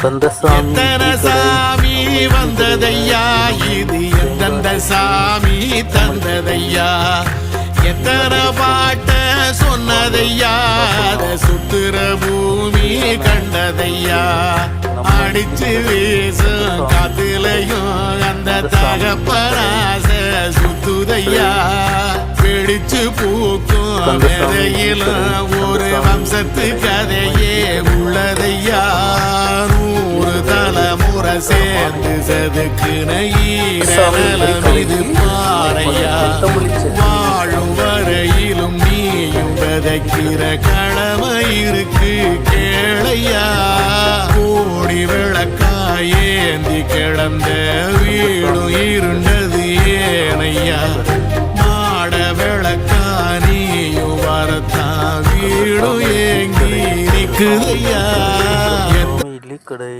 எத்தனை சாமி வந்ததையா, இது எந்தெந்த சாமி தந்ததையா, எத்தனை பாட்ட சொன்னதையா, அத சுத்துற பூமி கண்டதையா, அடிச்சு வீசும் காத்துலையும் அந்த தகப்பராச சுத்துதையா, பிடிச்சு பூக்கும் விதையிலும் ஒரு வம்சத்து கதையே உள்ளதையா, 100 தலைமுறை சேர்ந்து செதுக்குன ஈரநிலம் இது பாறையா, வாழும் வரையிலும் நீயும் விதைக்கிற கடமை இருக்கு கேளையா, கோடி விளக்காயேந்தி கிடந்த வீடும் இருண்டது ஏனையா, மாட விளக்கா நீயும் வரத்தான் வீடும் ஏங்கி நிக்குதையா. இட்லி கடை